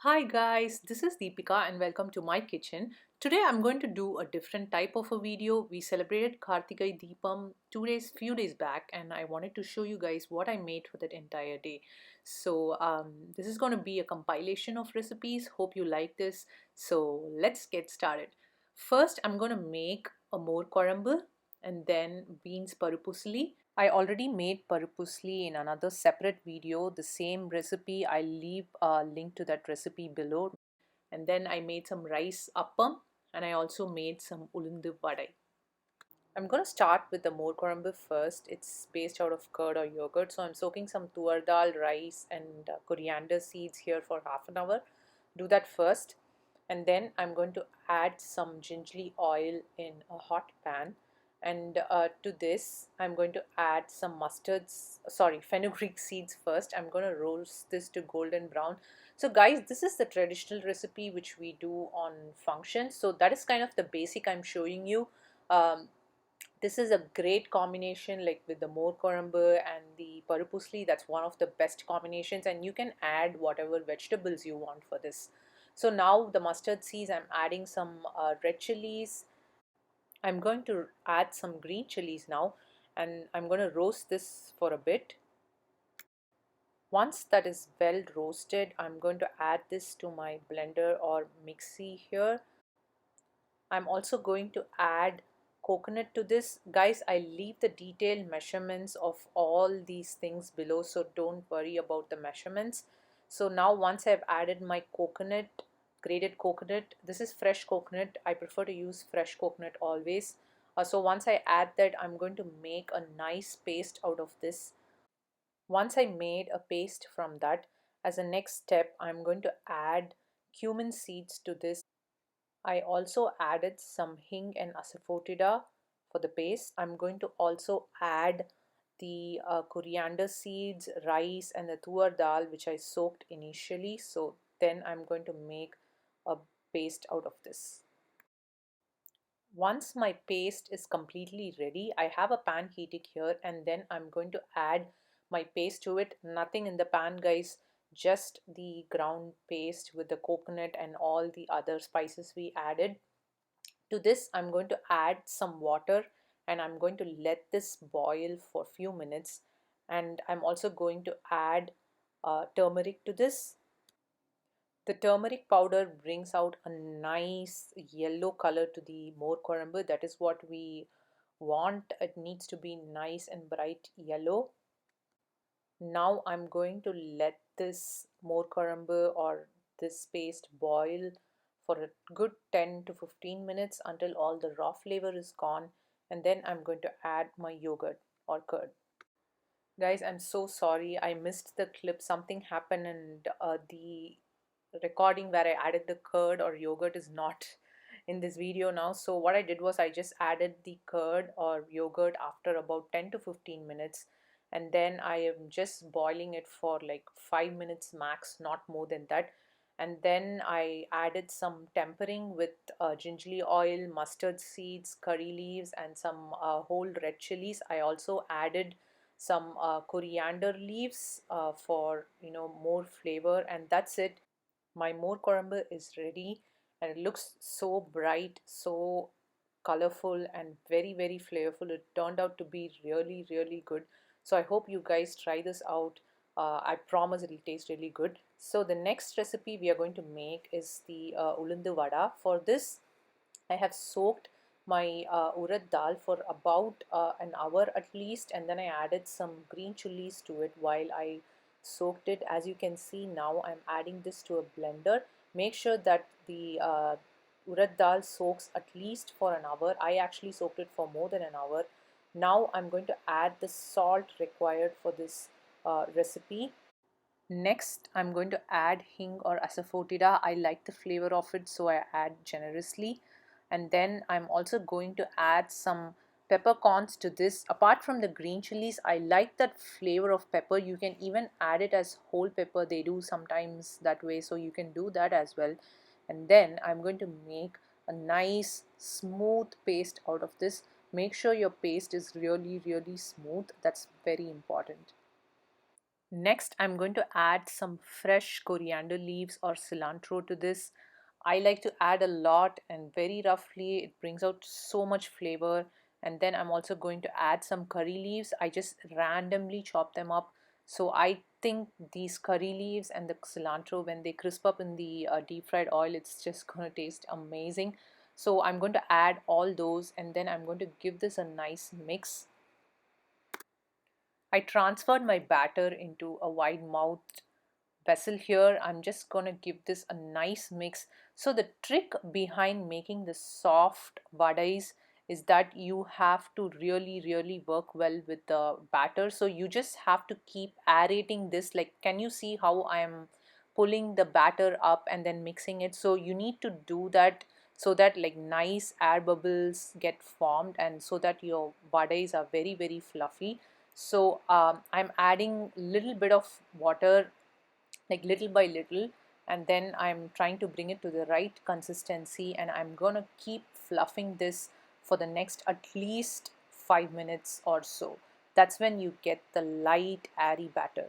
Hi guys, this is Deepika and welcome to my kitchen. Today I'm going to do a different type of a video. We celebrated Karthigai Deepam few days back, and I wanted to show you guys what I made for that entire day. This is going to be a compilation of recipes. Hope you like this. So let's get started. First I'm going to make a Mor Kozhambu and then beans parupusli. I already made parupusli in another separate video, the same recipe. I'll leave a link to that recipe below. And then I made some rice appam and I also made some ulundu vadai. I'm going to start with the Mor Kozhambu first. It's based out of curd or yogurt. So I'm soaking some tuar dal, rice and coriander seeds here for half an hour. Do that first. And then I'm going to add some gingely oil in a hot pan. And to this, I'm going to add some fenugreek seeds first. I'm going to roast this to golden brown. So guys, this is the traditional recipe which we do on functions. So that is kind of the basic I'm showing you. This is a great combination, like with the Mor Kozhambu and the parupusli. That's one of the best combinations, and you can add whatever vegetables you want for this. So now the mustard seeds, I'm adding some red chilies. I'm going to add some green chilies now, and I'm going to roast this for a bit. Once that is well roasted, I'm going to add this to my blender or mixie here. I'm also going to add coconut to this. Guys, I leave the detailed measurements of all these things below, so don't worry about the measurements. So now once I've added my coconut, grated coconut, this is fresh coconut. I prefer to use fresh coconut always. So once I add that, I'm going to make a nice paste out of this. Once I made a paste from that, as a next step, I'm going to add cumin seeds to this. I also added some hing and asafoetida for the paste. I'm going to also add the coriander seeds, rice and the tuar dal which I soaked initially. So then I'm going to make a paste out of this. Once my paste is completely ready, I have a pan heating here and then I'm going to add my paste to it. Nothing in the pan guys, just the ground paste with the coconut and all the other spices we added. To this I'm going to add some water and I'm going to let this boil for a few minutes, and I'm also going to add turmeric to this. The turmeric powder brings out a nice yellow color to the Mor Kozhambu. That is what we want. It needs to be nice and bright yellow. Now I'm going to let this Mor Kozhambu or this paste boil for a good 10 to 15 minutes until all the raw flavor is gone, and then I'm going to add my yogurt or curd. Guys, I'm so sorry I missed the clip. Something happened and the recording where I added the curd or yogurt is not in this video now. So what I did was I just added the curd or yogurt after about 10 to 15 minutes, and then I am just boiling it for like 5 minutes max, not more than that. And then I added some tempering with gingerly oil, mustard seeds, curry leaves and some whole red chilies. I also added some coriander leaves for more flavor, and that's it. My Mor Kozhambu is ready and it looks so bright, so colorful and very very flavorful. It turned out to be really really good. So I hope you guys try this out. I promise it'll taste really good. So the next recipe we are going to make is the ulundu vada. For this I have soaked my urad dal for about an hour at least, and then I added some green chilies to it while I soaked it. As you can see now, I'm adding this to a blender. Make sure that the urad dal soaks at least for an hour. I actually soaked it for more than an hour. Now I'm going to add the salt required for this recipe. Next, I'm going to add hing or asafoetida. I like the flavor of it, so I add generously. And then I'm also going to add some peppercorns to this. Apart from the green chilies, I like that flavor of pepper. You can even add it as whole pepper. They do sometimes that way, so you can do that as well. And then I'm going to make a nice smooth paste out of this. Make sure your paste is really really smooth. That's very important. Next, I'm going to add some fresh coriander leaves or cilantro to this. I like to add a lot and very roughly. It brings out so much flavor. And then I'm also going to add some curry leaves. I just randomly chop them up. So I think these curry leaves and the cilantro, when they crisp up in the deep fried oil, it's just going to taste amazing. So I'm going to add all those and then I'm going to give this a nice mix. I transferred my batter into a wide mouthed vessel here. I'm just gonna give this a nice mix. So the trick behind making the soft vadais is that you have to really work well with the batter. So you just have to keep aerating this. Like, can you see how I'm pulling the batter up and then mixing it? So you need to do that so that like nice air bubbles get formed and so that your vadais are very fluffy. So I'm adding little bit of water, like little by little, and then I'm trying to bring it to the right consistency, and I'm gonna keep fluffing this for the next at least 5 minutes or so. That's when you get the light airy batter.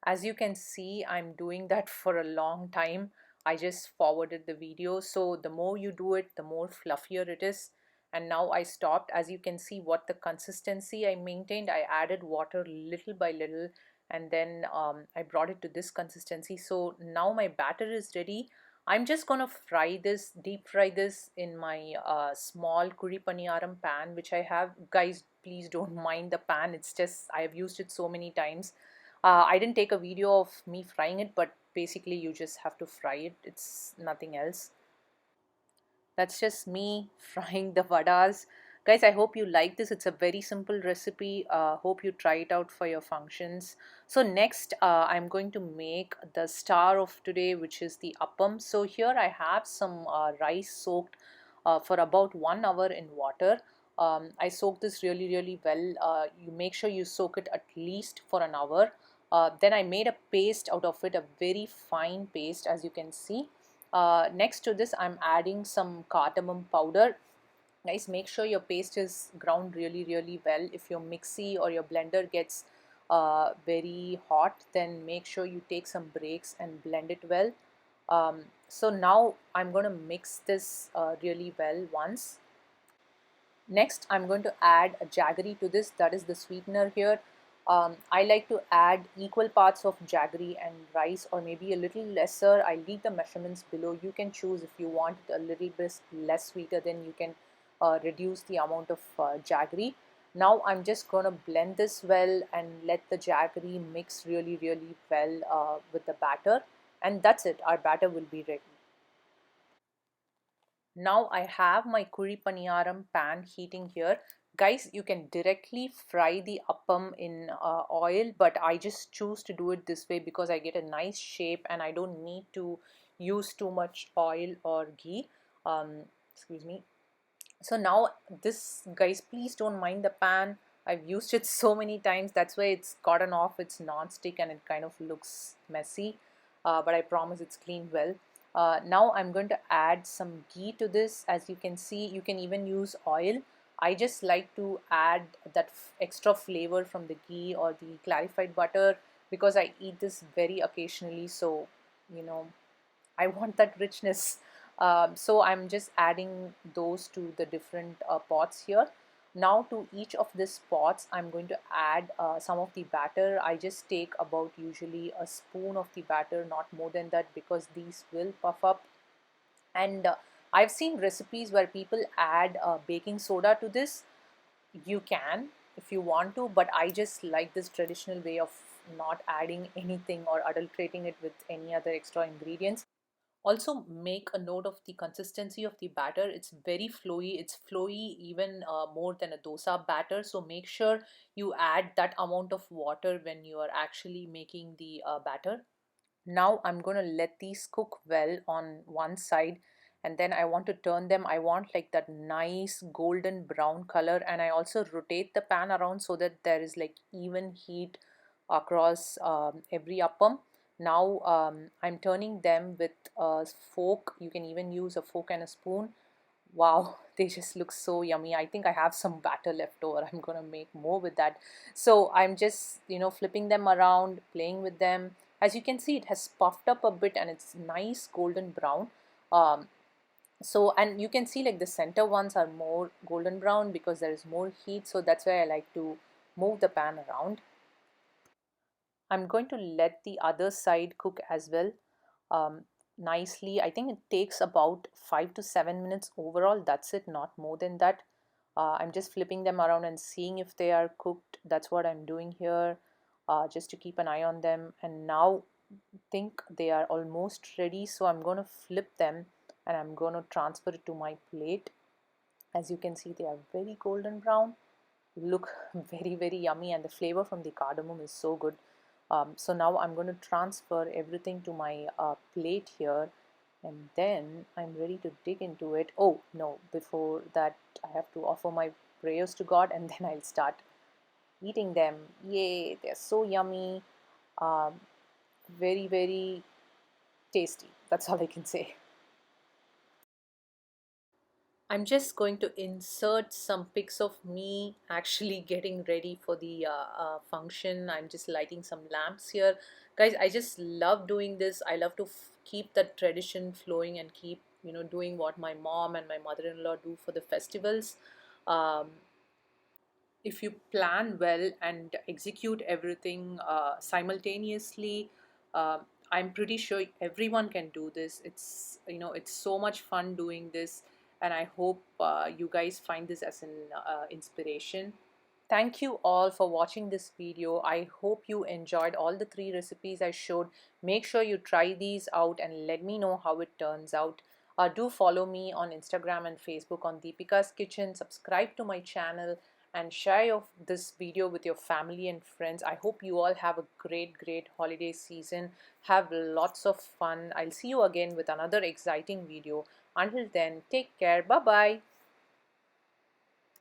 As you can see, I'm doing that for a long time. I just forwarded the video. So the more you do it, the more fluffier it is. And now I stopped. As you can see what the consistency I maintained, I added water little by little, and then I brought it to this consistency. So now my batter is ready. I'm just gonna fry this, deep fry this in my small kuri paniyaram pan, which I have. Guys, please don't mind the pan. It's just I've used it so many times. I didn't take a video of me frying it, but basically you just have to fry it. It's nothing else. That's just me frying the vadas. Guys, I hope you like this. It's a very simple recipe. Hope you try it out for your functions. So next, I'm going to make the star of today, which is the appam. So here I have some rice soaked for about 1 hour in water. I soak this really well. You make sure you soak it at least for an hour. Then I made a paste out of it, a very fine paste, as you can see. Next to this, I'm adding some cardamom powder. Guys, make sure your paste is ground really well. If your mixie or your blender gets very hot, then make sure you take some breaks and blend it well. So now I'm going to mix this really well once. Next, I'm going to add a jaggery to this, that is the sweetener here. I like to add equal parts of jaggery and rice, or maybe a little lesser. I leave the measurements below. You can choose if you want it a little bit less sweeter, then you can reduce the amount of jaggery. Now I'm just going to blend this well and let the jaggery mix really well with the batter. And that's it, our batter will be ready. Now I have my kuri paniyaram pan heating here. Guys, you can directly fry the appam in oil, but I just choose to do it this way because I get a nice shape and I don't need to use too much oil or ghee. Excuse me. So now this, guys, please don't mind the pan. I've used it so many times, that's why it's gotten off its non-stick and it kind of looks messy, but I promise it's cleaned well. Now I'm going to add some ghee to this. As you can see, you can even use oil. I just like to add that extra flavor from the ghee or the clarified butter because I eat this very occasionally, so you know I want that richness. So I'm just adding those to the different pots here. Now to each of these pots, I'm going to add some of the batter. I just take about usually a spoon of the batter, not more than that, because these will puff up. And I've seen recipes where people add baking soda to this. You can if you want to, but I just like this traditional way of not adding anything or adulterating it with any other extra ingredients. Also, make a note of the consistency of the batter. It's very flowy. It's flowy even more than a dosa batter. So make sure you add that amount of water when you are actually making the batter. Now I'm going to let these cook well on one side, and then I want to turn them. I want like that nice golden brown color, and I also rotate the pan around so that there is like even heat across every appam. Now I'm turning them with a fork. You can even use a fork and a spoon. Wow, they just look so yummy. I think I have some batter left over. I'm gonna make more with that. So I'm just, flipping them around, playing with them. As you can see, it has puffed up a bit and it's nice golden brown. Um, and you can see like the center ones are more golden brown because there is more heat. So that's why I like to move the pan around. I'm going to let the other side cook as well, um, nicely. I think it takes about 5 to 7 minutes overall. That's it, not more than that. I'm just flipping them around and seeing if they are cooked. That's what I'm doing here, just to keep an eye on them. And now think they are almost ready. So I'm going to flip them and I'm going to transfer it to my plate. As you can see, they are very golden brown, look very very yummy, and the flavor from the cardamom is so good. So now I'm going to transfer everything to my plate here, and then I'm ready to dig into it. Oh no, before that I have to offer my prayers to God, and then I'll start eating them. Yay, they're so yummy. um, Very very tasty, that's all I can say. I'm just going to insert some pics of me actually getting ready for the function. I'm just lighting some lamps here. Guys, I just love doing this. I love to keep that tradition flowing and keep, doing what my mom and my mother-in-law do for the festivals. Um, if you plan well and execute everything simultaneously, uh, I'm pretty sure everyone can do this. It's so much fun doing this, and I hope you guys find this as an inspiration. Thank you all for watching this video. I hope you enjoyed all the three recipes I showed. Make sure you try these out and let me know how it turns out. Do follow me on Instagram and Facebook on Deepika's Kitchen. Subscribe to my channel and share this video with your family and friends. I hope you all have a great holiday season. Have lots of fun. I'll see you again with another exciting video. Until then, take care. Bye bye.